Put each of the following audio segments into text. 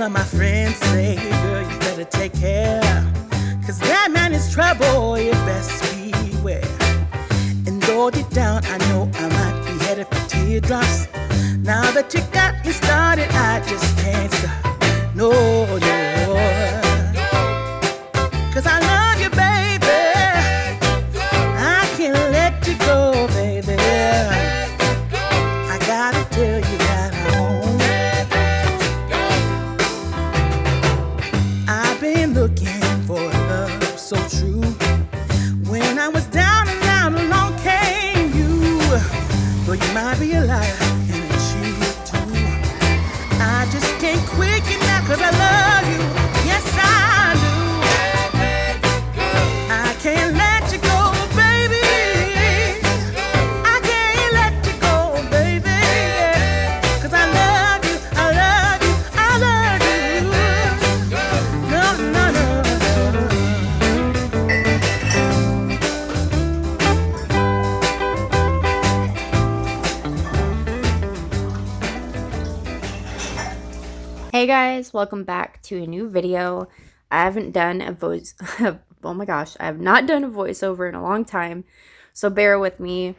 All of my friends say, girl, you better take care, 'cause that man is trouble, you best beware. And though deep down I know I might be headed for teardrops, now that you got me started, I just can't stop. No, no. 'Cause I love you, baby. I can't let you go, baby. I gotta tell you that I've been looking for love so true. When I was down and out, along came you. Though you might be a liar and a cheat too, I just can't quit you now 'cause I love you. Yes, I do. I can't let you go, baby. I can't let you go, baby. 'Cause I love you, I love you, I love you. No, no, no, Hey guys, welcome back to a new video. I haven't done a voice, oh my gosh, I have not done a voiceover in a long time, so bear with me.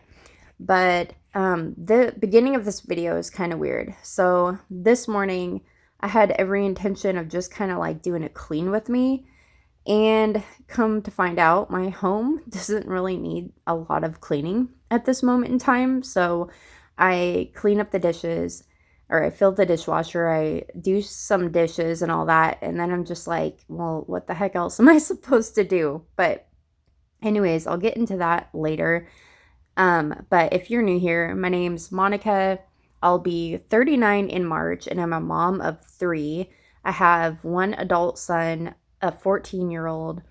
But the beginning of this video is kind of weird. So this morning, I had every intention of just kind of like doing a clean with me, and come to find out, my home doesn't really need a lot of cleaning at this moment in time. So I clean up the dishes, or I fill the dishwasher, I do some dishes and all that, and then I'm just like, well, what the heck else am I supposed to do? But anyways, I'll get into that later. But if you're new here, my name's Monica. I'll be 39 in March, and I'm a mom of 3. I have one adult son, a 14-year-old.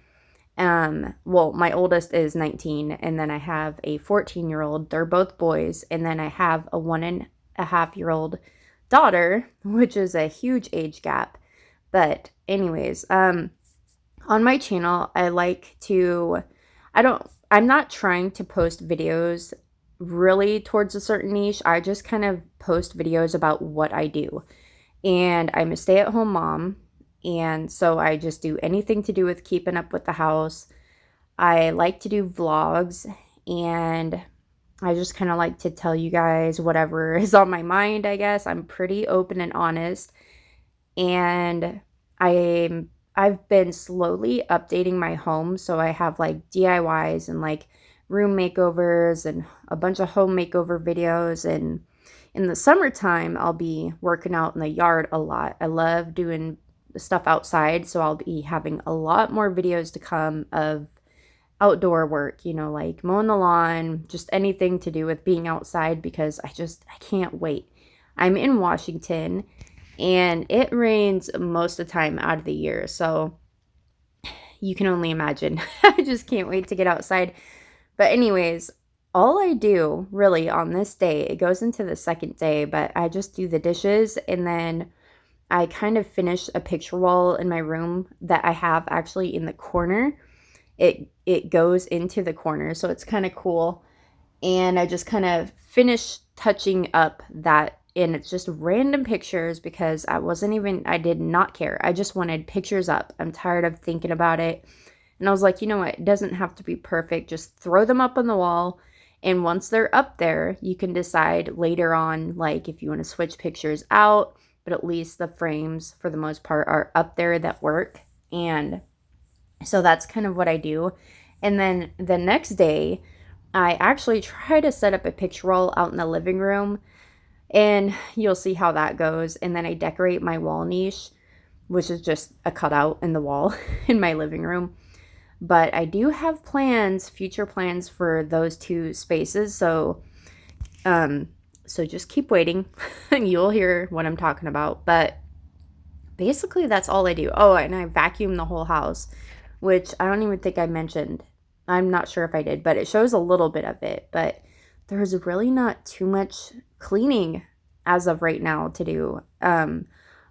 Well, my oldest is 19, and then I have a 14-year-old. They're both boys, and then I have a 1.5-year-old daughter, which is a huge age gap. But anyways, on my channel, I'm not trying to post videos really towards a certain niche. I just kind of post videos about what I do. And I'm a stay-at-home mom, and so I just do anything to do with keeping up with the house. I like to do vlogs, and I just kind of like to tell you guys whatever is on my mind, I guess. I'm pretty open and honest. And I've been slowly updating my home. So I have like DIYs and like room makeovers and a bunch of home makeover videos. And in the summertime, I'll be working out in the yard a lot. I love doing stuff outside. So I'll be having a lot more videos to come of outdoor work, you know, like mowing the lawn, just anything to do with being outside, because I can't wait. I'm in Washington, and it rains most of the time out of the year, so you can only imagine. I just can't wait to get outside. But anyways, all I do really on this day, it goes into the second day, but I just do the dishes, and then I kind of finish a picture wall in my room that I have actually in the corner. It goes into the corner, so it's kind of cool. And I just kind of finish touching up that, and it's just random pictures because I did not care. I just wanted pictures up. I'm tired of thinking about it. And I was like, you know what? It doesn't have to be perfect. Just throw them up on the wall. And once they're up there, you can decide later on, like if you want to switch pictures out, but at least the frames for the most part are up there that work. And so that's kind of what I do. And then the next day, I actually try to set up a picture roll out in the living room, and you'll see how that goes. And then I decorate my wall niche, which is just a cutout in the wall in my living room. But I do have future plans for those 2 spaces. So just keep waiting and you'll hear what I'm talking about. But basically that's all I do. Oh, and I vacuum the whole house, which I don't even think I mentioned. I'm not sure if I did, but it shows a little bit of it. But there's really not too much cleaning as of right now to do.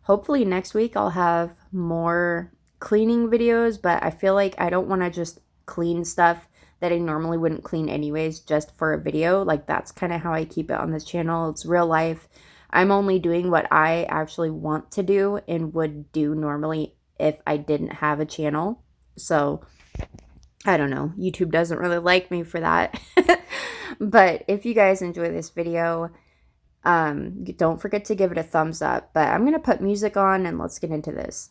Hopefully next week I'll have more cleaning videos, but I feel like I don't want to just clean stuff that I normally wouldn't clean anyways just for a video. Like that's kind of how I keep it on this channel. It's real life. I'm only doing what I actually want to do and would do normally if I didn't have a channel. So I don't know, YouTube doesn't really like me for that. But if you guys enjoy this video, don't forget to give it a thumbs up. But I'm gonna put music on and let's get into this.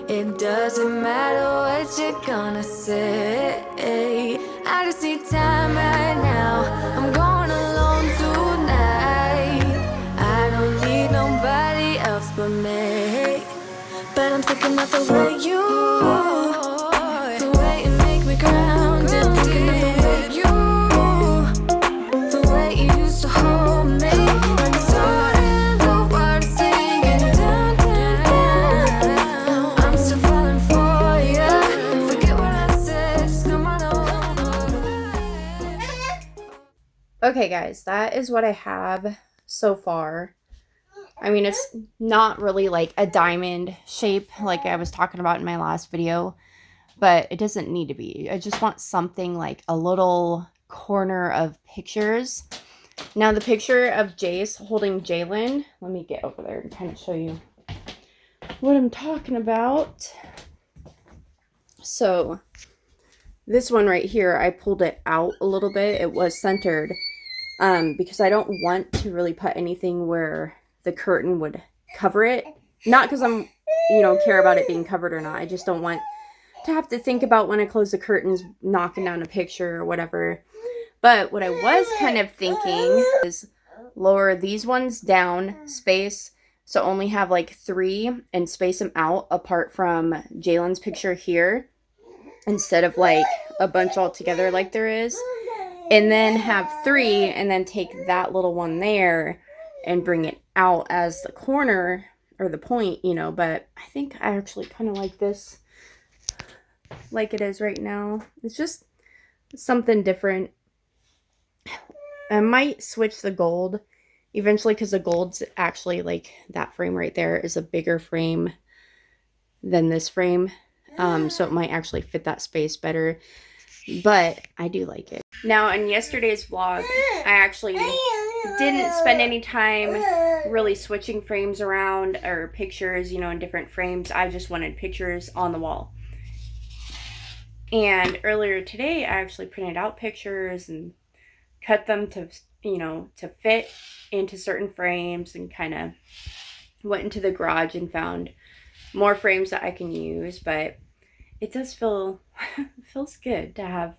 It doesn't matter what you're gonna say. I just need time right now. I'm going alone tonight. I don't need nobody else but me. But I'm thinking about the way you, the way you make me grounded. Thinking about the way you, the way you used to hold me. When the sun and the world is singing down, down, down. I'm still falling for you. Forget what I said, just come on over. Okay, guys, that is what I have so far. I mean, it's not really like a diamond shape like I was talking about in my last video, but it doesn't need to be. I just want something like a little corner of pictures. Now, the picture of Jace holding Jalen, let me get over there and kind of show you what I'm talking about. So, this one right here, I pulled it out a little bit. It was centered because I don't want to really put anything where the curtain would cover it. Not because I'm, care about it being covered or not. I just don't want to have to think about when I close the curtains, knocking down a picture or whatever. But what I was kind of thinking is lower these ones down, space, so only have like 3 and space them out apart from Jalen's picture here instead of like a bunch all together like there is. And then have 3 and then take that little one there and bring it out as the corner or the point, but I think I actually kind of like this like it is right now. It's just something different. I might switch the gold eventually because the gold's actually like that frame right there is a bigger frame than this frame. So it might actually fit that space better. But I do like it. Now, in yesterday's vlog, I actually didn't spend any time really switching frames around or pictures, you know, in different frames. I just wanted pictures on the wall. And earlier today, I actually printed out pictures and cut them to, you know, to fit into certain frames, and kind of went into the garage and found more frames that I can use. But it does feels good to have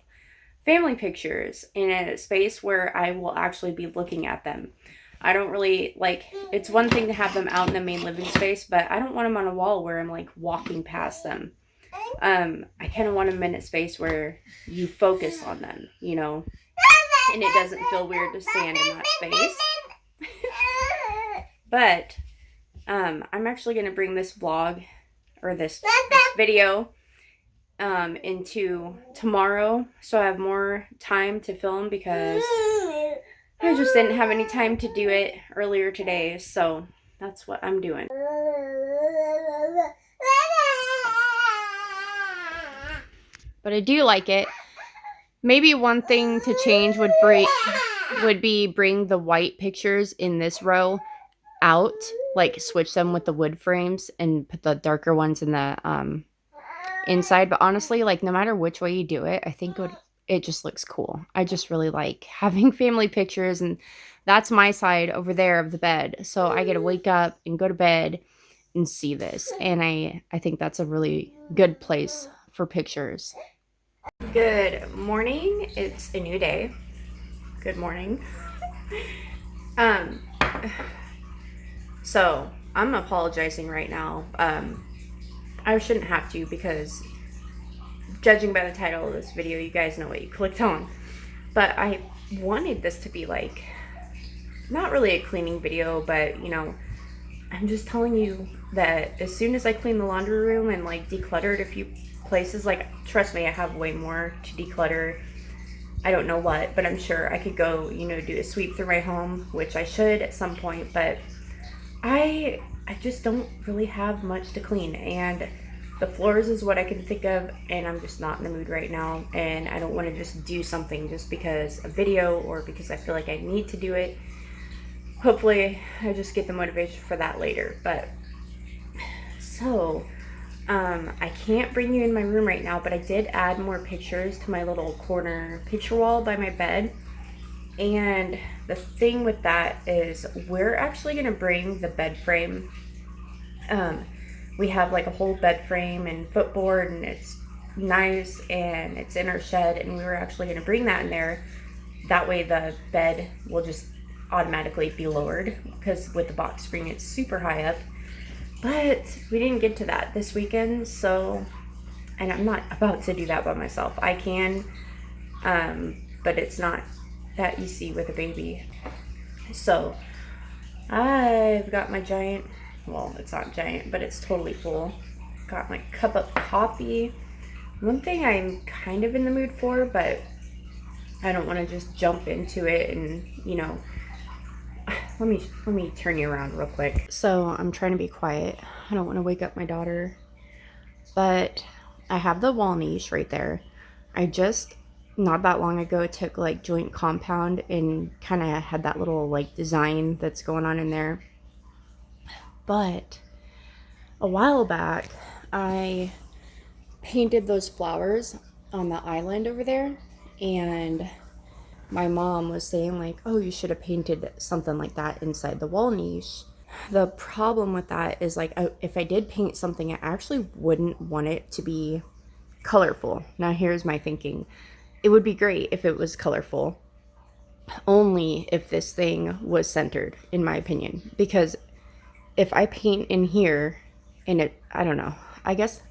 family pictures in a space where I will actually be looking at them. I don't really like, it's one thing to have them out in the main living space, but I don't want them on a wall where I'm like walking past them. I kind of want them in a space where you focus on them, you know, and it doesn't feel weird to stand in that space. But I'm actually going to bring this vlog, or this video, into tomorrow, so I have more time to film, because I just didn't have any time to do it earlier today. So that's what I'm doing. But I do like it. Maybe one thing to change would be bring the white pictures in this row out, like switch them with the wood frames and put the darker ones in the inside. But honestly, like, no matter which way you do it, I think it just looks cool. I just really like having family pictures, and that's my side over there of the bed. So I get to wake up and go to bed and see this, and I think that's a really good place for pictures. Good morning. It's a new day. Good morning. So I'm apologizing right now. I shouldn't have to, because judging by the title of this video, you guys know what you clicked on. But I wanted this to be like, not really a cleaning video, but you know, I'm just telling you that as soon as I clean the laundry room and like decluttered a few places, like, trust me, I have way more to declutter. I don't know what, but I'm sure I could go, you know, do a sweep through my home, which I should at some point, but I just don't really have much to clean, and the floors is what I can think of, and I'm just not in the mood right now, and I don't want to just do something just because a video or because I feel like I need to do it. Hopefully I just get the motivation for that later. But so I can't bring you in my room right now, but I did add more pictures to my little corner picture wall by my bed. And the thing with that is we're actually going to bring the bed frame. We have like a whole bed frame and footboard, and it's nice, and it's in our shed, and we were actually going to bring that in there. That way the bed will just automatically be lowered, because with the box spring it's super high up. But we didn't get to that this weekend, so, and I'm not about to do that by myself. I can, but it's not that easy with a baby. So I've got my giant, well, it's not giant, but it's totally full. Got my cup of coffee. One thing I'm kind of in the mood for, but I don't want to just jump into it and, you know, let me turn you around real quick. So I'm trying to be quiet. I don't want to wake up my daughter. But I have the wall niche right there. I just, not that long ago, took like joint compound and kind of had that little like design that's going on in there. But a while back, I painted those flowers on the island over there, and my mom was saying like, oh, you should have painted something like that inside the wall niche. The problem with that is like, if I did paint something, I actually wouldn't want it to be colorful. Now here's my thinking. It would be great if it was colorful, only if this thing was centered, in my opinion. Because if I paint in here and it, I don't know, I guess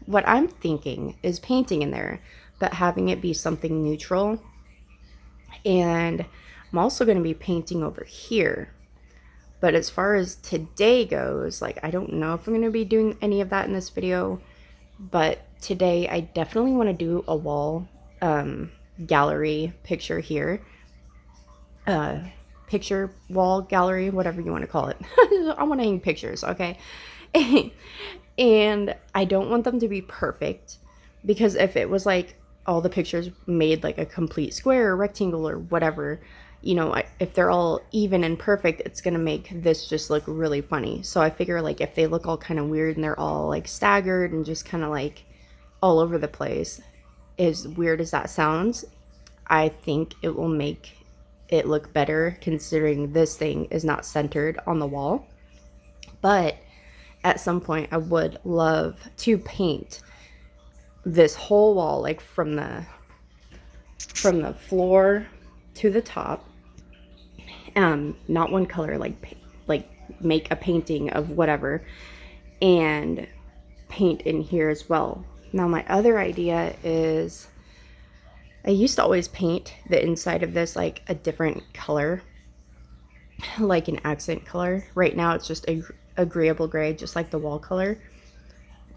what I'm thinking is painting in there, but having it be something neutral. And I'm also going to be painting over here. But as far as today goes, like, I don't know if I'm going to be doing any of that in this video. But today I definitely want to do a wall gallery picture here. Picture wall gallery, whatever you want to call it. I want to hang pictures, okay? And I don't want them to be perfect, because if it was like all the pictures made like a complete square or rectangle or whatever, you know, if they're all even and perfect, it's gonna make this just look really funny. So I figure like if they look all kind of weird and they're all like staggered and just kind of like all over the place, as weird as that sounds, I think it will make it look better, considering this thing is not centered on the wall. But at some point I would love to paint this whole wall, like from the floor to the top, not one color, like make a painting of whatever and paint in here as well. Now my other idea is, I used to always paint the inside of this like a different color, like an accent color. Right now it's just a agreeable gray, just like the wall color.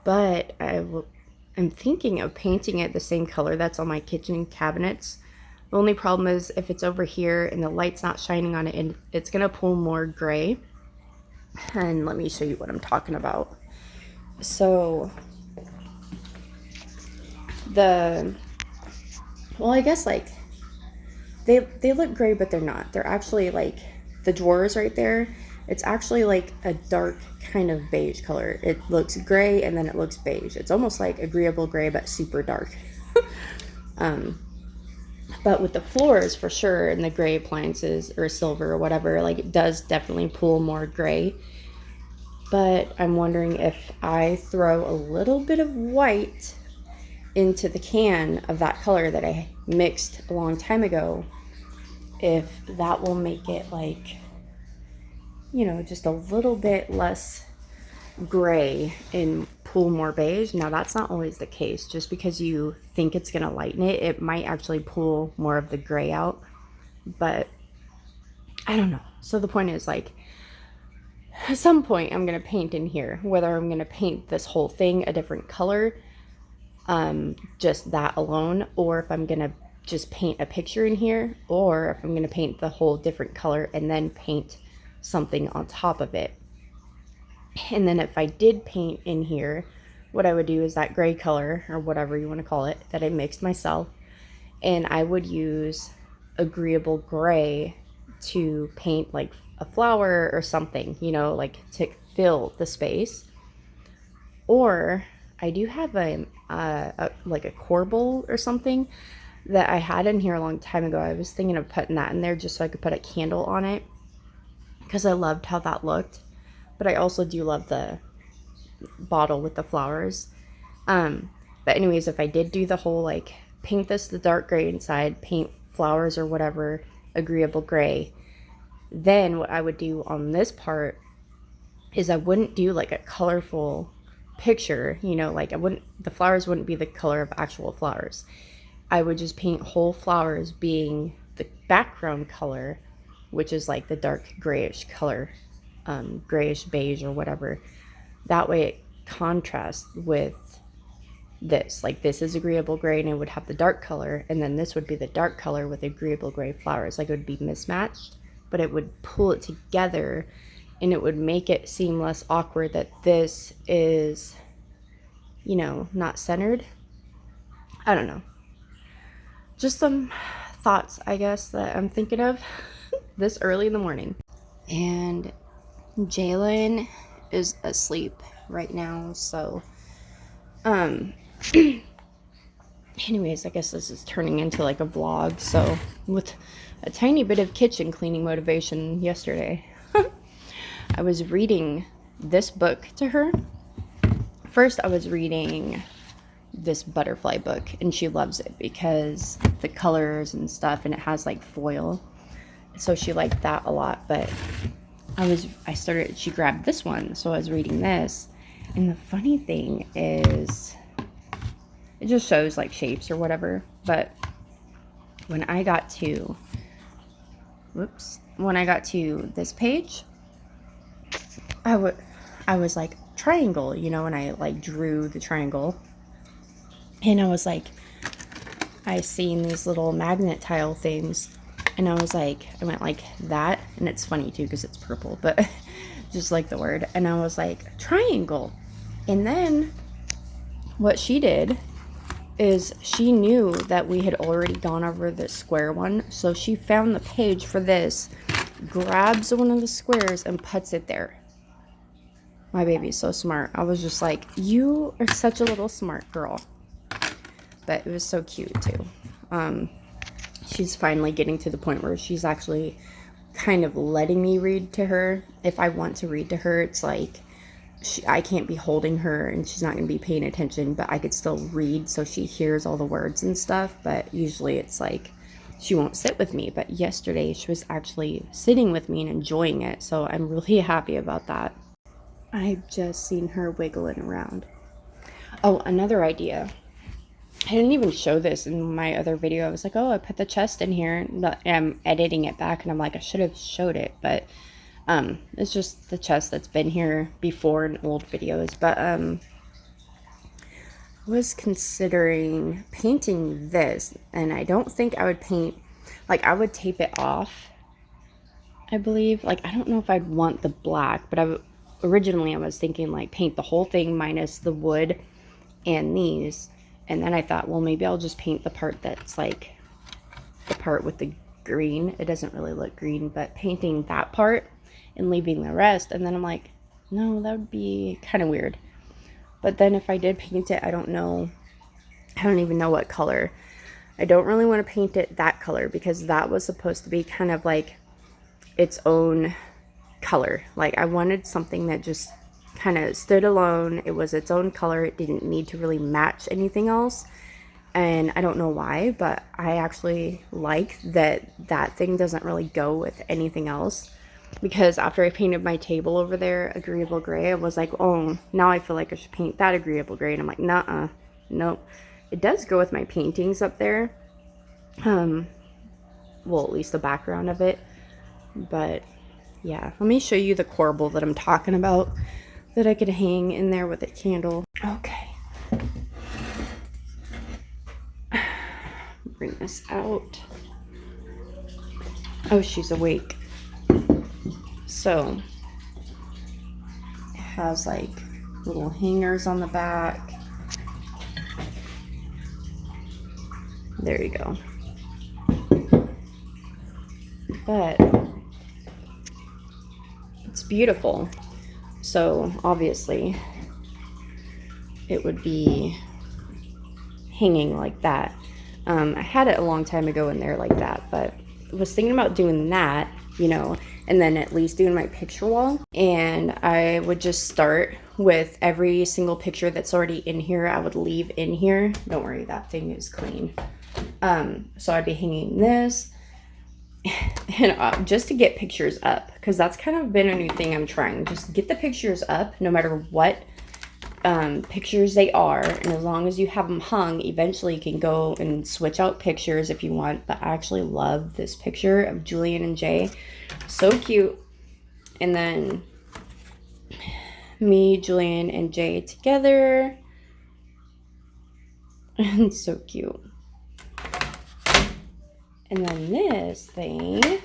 But I'm thinking of painting it the same color that's on my kitchen cabinets. The only problem is if it's over here and the light's not shining on it, and it's gonna pull more gray. And let me show you what I'm talking about. So I guess like they look gray, but they're not. They're actually like the drawers right there. It's actually like a dark kind of beige color. It looks gray and then it looks beige. It's almost like agreeable gray, but super dark. But with the floors for sure, and the gray appliances or silver or whatever, like it does definitely pull more gray. But I'm wondering if I throw a little bit of white into the can of that color that I mixed a long time ago, if that will make it like, you know, just a little bit less gray and pull more beige. Now that's not always the case. Just because you think it's gonna lighten it, it might actually pull more of the gray out. But I don't know. So the point is, like, at some point I'm gonna paint in here, whether I'm gonna paint this whole thing a different color, just that alone, or if I'm gonna just paint a picture in here, or if I'm gonna paint the whole different color and then paint something on top of it. And then if I did paint in here, what I would do is that gray color, or whatever you want to call it, that I mixed myself, and I would use agreeable gray to paint like a flower or something, you know, like to fill the space. Or I do have a like a corbel or something that I had in here a long time ago. I was thinking of putting that in there just so I could put a candle on it, because I loved how that looked. But I also do love the bottle with the flowers. But anyways, if I did do the whole like paint this the dark gray inside, paint flowers or whatever agreeable gray, then what I would do on this part is I wouldn't do like a colorful picture, you know, like the flowers wouldn't be the color of actual flowers. I would just paint whole flowers being the background color, which is like the dark grayish color, grayish beige or whatever. That way it contrasts with this. Like this is agreeable gray and it would have the dark color, and then this would be the dark color with agreeable gray flowers. Like it would be mismatched, but it would pull it together, and it would make it seem less awkward that this is, you know, not centered. I don't know. Just some thoughts, I guess, that I'm thinking of this early in the morning. And Jalen is asleep right now, so anyways, I guess this is turning into like a vlog. So with a tiny bit of kitchen cleaning motivation yesterday, I was reading this book to her. First I was reading this butterfly book, and she loves it because the colors and stuff, and it has like foil, so she liked that a lot. But she grabbed this one, so I was reading this, and the funny thing is it just shows like shapes or whatever. But when I got to this page, I was like triangle, you know, and I like drew the triangle, and I was like, I seen these little magnet tile things, and I went like that. And it's funny too because it's purple, but just like the word. And I was like, triangle. And then what she did is she knew that we had already gone over the square one. So she found the page for this, grabs one of the squares and puts it there. My baby's so smart. I was just like, you are such a little smart girl. But it was so cute too. She's finally getting to the point where she's actually kind of letting me read to her. If I want to read to her, it's like I can't be holding her and she's not going to be paying attention, but I could still read so she hears all the words and stuff. But usually it's like she won't sit with me. But yesterday she was actually sitting with me and enjoying it. So I'm really happy about that. I've just seen her wiggling around. Oh, another idea. I didn't even show this in my other video. I was like, oh, I put the chest in here. I'm editing it back and I'm like, I should have showed it. But it's just the chest that's been here before in old videos. But I was considering painting this. And I don't think I would paint, like I would tape it off, I believe. Like, I don't know if I'd want the black. But originally I was thinking like paint the whole thing minus the wood and these. And then I thought, well, maybe I'll just paint the part that's like the part with the green. It doesn't really look green, but painting that part and leaving the rest. And then I'm like, no, that would be kind of weird. But then if I did paint it, I don't know. I don't even know what color. I don't really want to paint it that color because that was supposed to be kind of like its own color. Like I wanted something that just kind of stood alone. It was its own color. It didn't need to really match anything else. And I don't know why, but I actually like that thing doesn't really go with anything else. Because after I painted my table over there agreeable gray, I was like, oh, now I feel like I should paint that agreeable gray. And I'm like, nuh-uh, nope. It does go with my paintings up there. Well, at least the background of it. But yeah, let me show you the corbel that I'm talking about that I could hang in there with a candle. Okay. Bring this out. Oh, she's awake. So, it has like little hangers on the back. There you go. But it's beautiful. So obviously it would be hanging like that. I had it a long time ago in there like that, but I was thinking about doing that, you know, and then at least doing my picture wall. And I would just start with every single picture that's already in here. I would leave in here. Don't worry, that thing is clean. So I'd be hanging this. And just to get pictures up, because that's kind of been a new thing I'm trying. Just get the pictures up no matter what pictures they are, and as long as you have them hung, eventually you can go and switch out pictures if you want. But I actually love this picture of Julian and Jay. So cute. And then me, Julian, and Jay together. And so cute. And then this thing,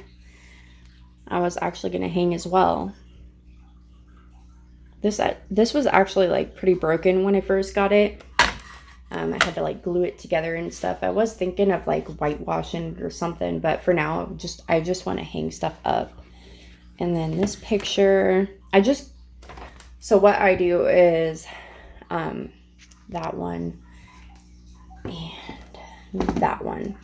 I was actually going to hang as well. This was actually like pretty broken when I first got it. I had to like glue it together and stuff. I was thinking of like whitewashing it or something, but for now, I just want to hang stuff up. And then this picture, so what I do is that one and that one.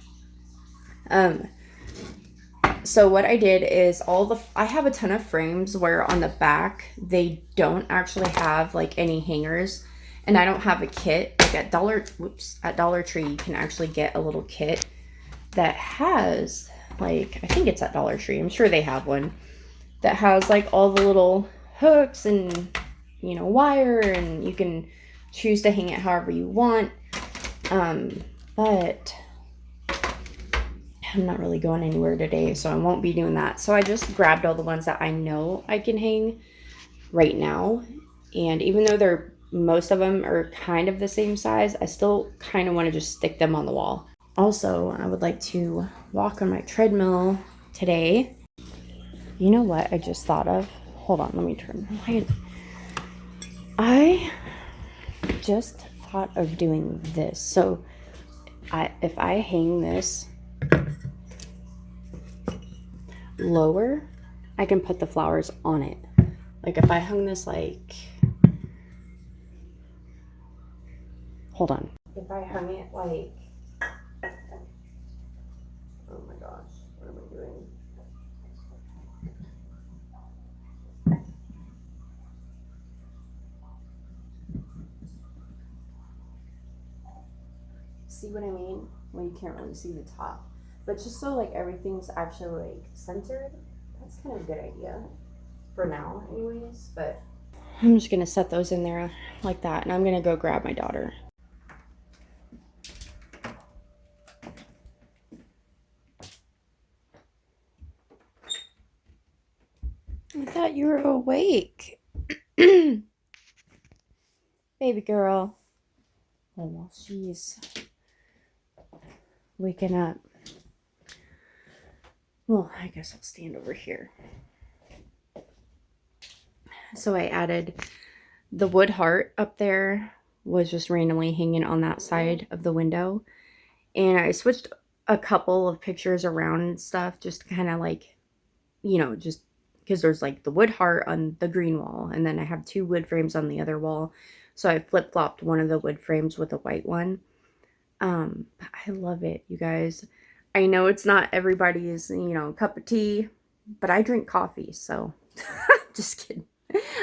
So what I did is I have a ton of frames where on the back, they don't actually have like any hangers, and I don't have a kit. Like at Dollar Tree, you can actually get a little kit that has like, I think it's at Dollar Tree. I'm sure they have one that has like all the little hooks and, you know, wire, and you can choose to hang it however you want. But I'm not really going anywhere today, so I won't be doing that. So I just grabbed all the ones that I know I can hang right now. And even though most of them are kind of the same size, I still kind of want to just stick them on the wall. Also, I would like to walk on my treadmill today. You know what I just thought of? hold on, let me turn the light. I just thought of doing this. So if I hang this lower, I can put the flowers on it. Like if I hung this like, hold on. If I hung it like, oh my gosh, what am I doing? See what I mean? Well, you can't really see the top. But just so like everything's actually like centered, that's kind of a good idea for now anyways. But I'm just gonna set those in there like that, and I'm gonna go grab my daughter. I thought you were awake. Baby girl. Oh, well, she's waking up. Well, I guess I'll stand over here. So I added the wood heart up there, was just randomly hanging on that side of the window. And I switched a couple of pictures around and stuff, just kind of like, you know, just because there's like the wood heart on the green wall, and then I have 2 wood frames on the other wall. So I flip-flopped one of the wood frames with a white one. I love it, you guys. I know it's not everybody's, you know, cup of tea, but I drink coffee, so just kidding.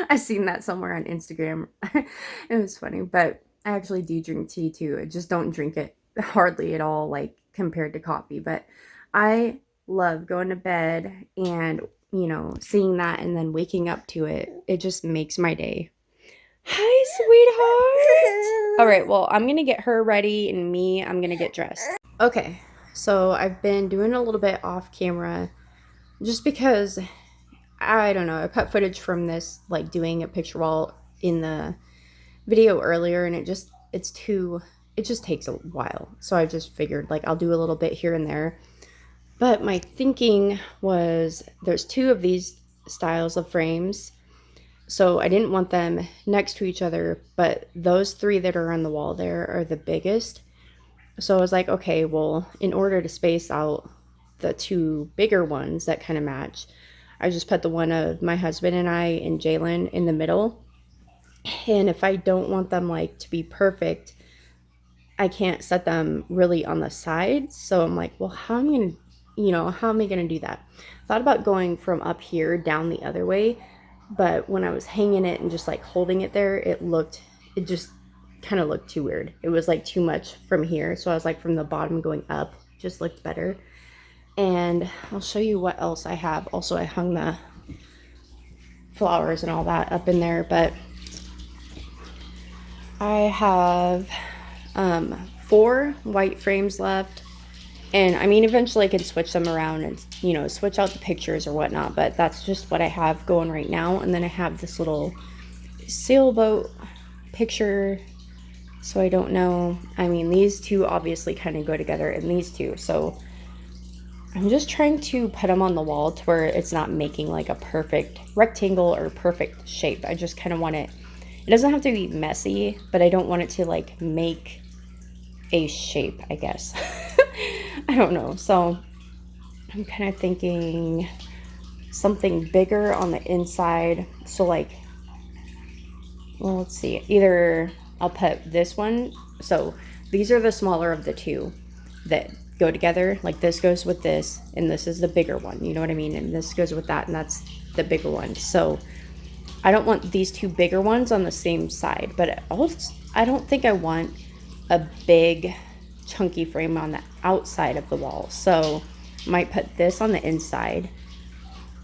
I seen that somewhere on Instagram. It was funny, but I actually do drink tea too. I just don't drink it hardly at all, like compared to coffee. But I love going to bed and, you know, seeing that and then waking up to it. It just makes my day. Hi, sweetheart. All right, well, I'm gonna get her ready, and I'm gonna get dressed. Okay, so I've been doing a little bit off camera just because, I don't know, I cut footage from this, like doing a picture wall in the video earlier, and it just takes a while. So I just figured like I'll do a little bit here and there. But my thinking was there's 2 of these styles of frames. So I didn't want them next to each other, but those 3 that are on the wall there are the biggest. So I was like, okay, well, in order to space out the 2 bigger ones that kind of match, I just put the one of my husband and I and Jalen in the middle. And if I don't want them like to be perfect, I can't set them really on the sides. So I'm like, well, how am I gonna do that? Thought about going from up here down the other way, but when I was hanging it and just like holding it there, it just kind of looked too weird. It was like too much from here. So I was like, from the bottom going up just looked better. And I'll show you what else I have. Also, I hung the flowers and all that up in there, but I have 4 white frames left. And I mean, eventually I can switch them around and, you know, switch out the pictures or whatnot, but that's just what I have going right now. And then I have this little sailboat picture. So I don't know. I mean, these 2 obviously kind of go together, and these 2. So I'm just trying to put them on the wall to where it's not making like a perfect rectangle or perfect shape. I just kind of want it doesn't have to be messy, but I don't want it to like make a shape, I guess. I don't know. So I'm kind of thinking something bigger on the inside. So like, well, let's see. Either I'll put this one. So these are the smaller of the 2 that go together. Like this goes with this, and this is the bigger one. You know what I mean? And this goes with that, and that's the bigger one. So I don't want these 2 bigger ones on the same side, but I don't think I want a big chunky frame on the outside of the wall. So I might put this on the inside,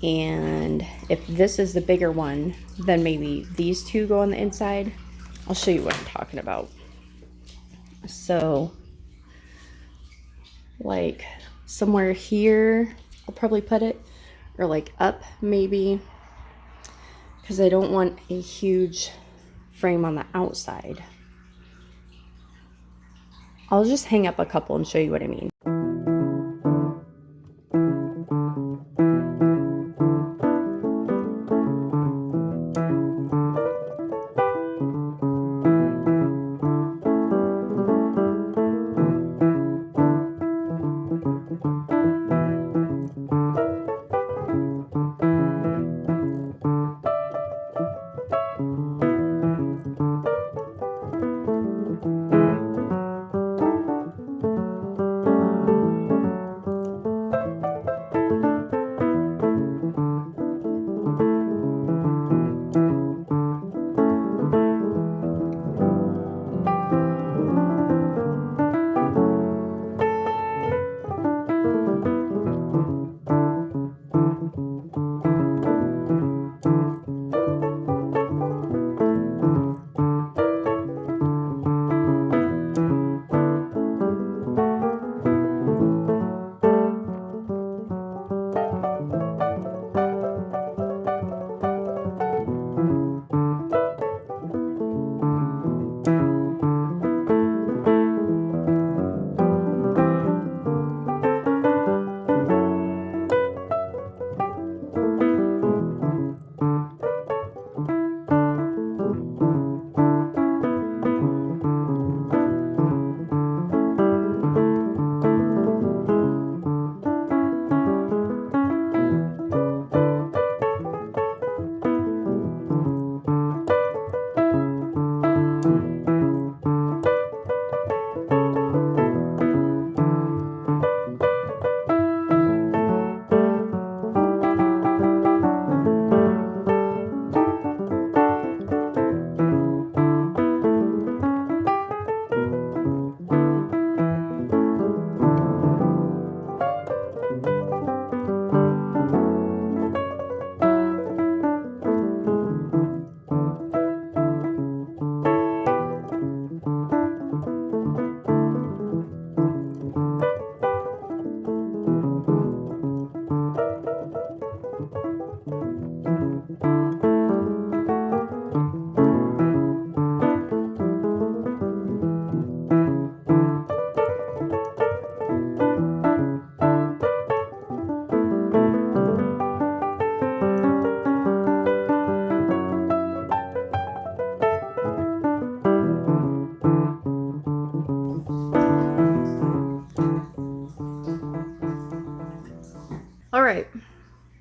and if this is the bigger one, then maybe these 2 go on the inside. I'll show you what I'm talking about. So like somewhere here I'll probably put it, or like up maybe, because I don't want a huge frame on the outside. I'll just hang up a couple and show you what I mean.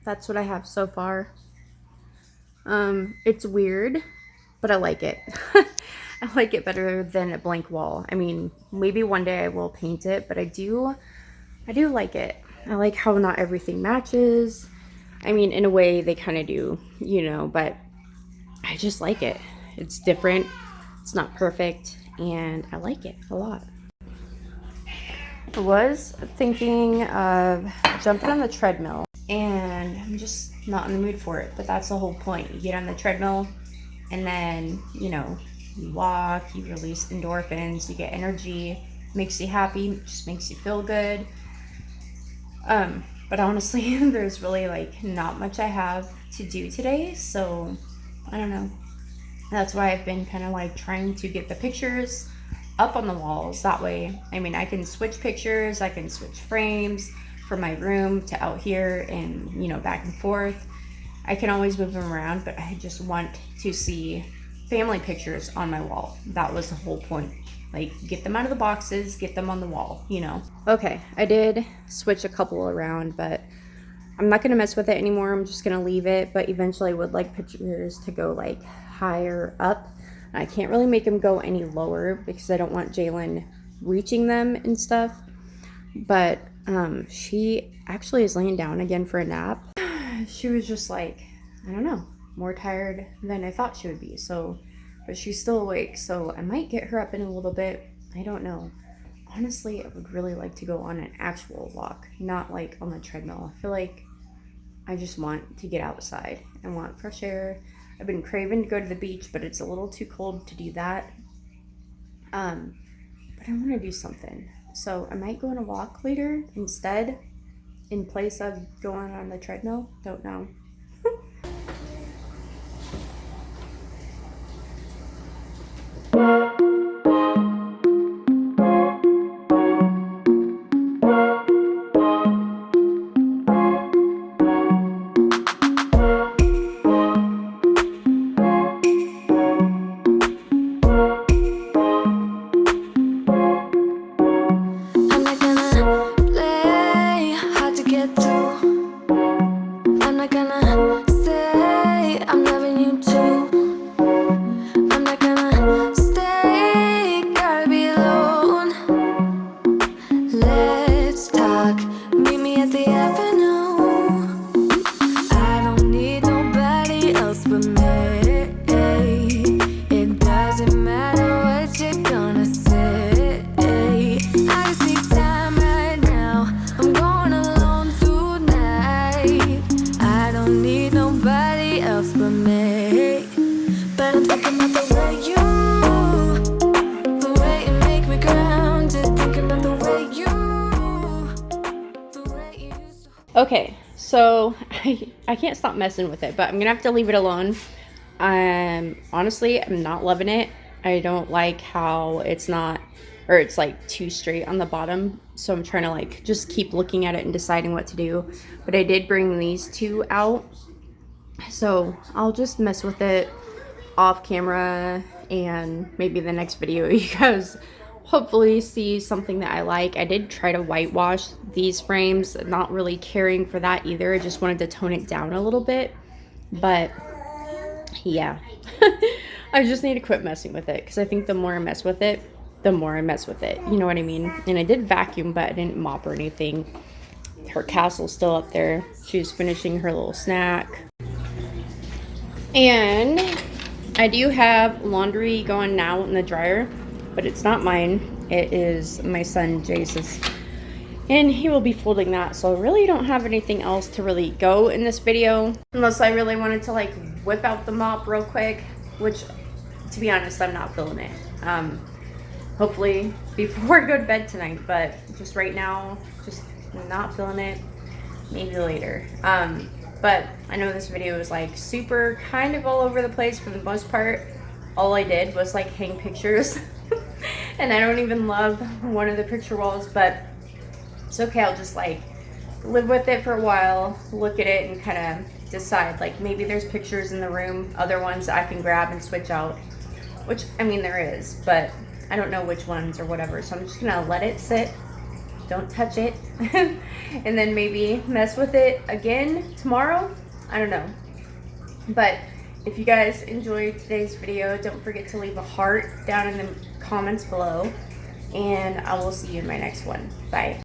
that's what I have so far. It's weird, but I like it. I like it better than a blank wall. I mean, maybe one day I will paint it, but I do like it. I like how not everything matches. I mean, in a way they kind of do, you know, but I just like it. It's different. It's not perfect, and I like it a lot. I was thinking of jumping on the treadmill, and I'm just not in the mood for it, but that's the whole point. You get on the treadmill, and then, you know, you walk, you release endorphins, you get energy, makes you happy, just makes you feel good. But honestly, there's really like not much I have to do today, so I don't know. That's why I've been kind of like trying to get the pictures up on the walls. That way, I mean, I can switch pictures, I can switch frames from my room to out here and, you know, back and forth. I can always move them around, but I just want to see family pictures on my wall. That was the whole point. Like, get them out of the boxes, get them on the wall, you know. Okay, I did switch a couple around, but I'm not gonna mess with it anymore. I'm just gonna leave it, but eventually I would like pictures to go like higher up. I can't really make them go any lower because I don't want Jalen reaching them and stuff. But she actually is laying down again for a nap. She was just like, I don't know, more tired than I thought she would be. So, but she's still awake, so I might get her up in a little bit. I don't know. Honestly, I would really like to go on an actual walk, not like on the treadmill. I feel like I just want to get outside. I want fresh air. I've been craving to go to the beach, but it's a little too cold to do that. But I want to do something. So I might go on a walk later instead, in place of going on the treadmill. Don't know. Okay, so I can't stop messing with it, but I'm gonna have to leave it alone. Honestly, I'm not loving it. I don't like how it's not, or it's like too straight on the bottom. So I'm trying to like just keep looking at it and deciding what to do. But I did bring these two out, so I'll just mess with it off camera, and maybe the next video you guys hopefully see something that I like. I did try to whitewash these frames, not really caring for that either. I just wanted to tone it down a little bit, but yeah. I just need to quit messing with it, because I think the more I mess with it, the more I mess with it. You know what I mean? And I did vacuum, but I didn't mop or anything. Her castle's still up there. She's finishing her little snack. And I do have laundry going now in the dryer, but it's not mine. It is my son Jace's, and he will be folding that. So I really don't have anything else to really go in this video, unless I really wanted to like whip out the mop real quick, which, to be honest, I'm not feeling it. Hopefully before I go to bed tonight, but just right now, just not feeling it. Maybe later. But I know this video is like super kind of all over the place for the most part. All I did was like hang pictures. And I don't even love one of the picture walls, but it's okay. I'll just like live with it for a while, look at it, and kind of decide like maybe there's pictures in the room, other ones I can grab and switch out, which I mean there is, but I don't know which ones or whatever. So I'm just gonna let it sit don't touch it. And then maybe mess with it again tomorrow. I don't know. But if you guys enjoyed today's video, don't forget to leave a heart down in the comments below. And I will see you in my next one. Bye.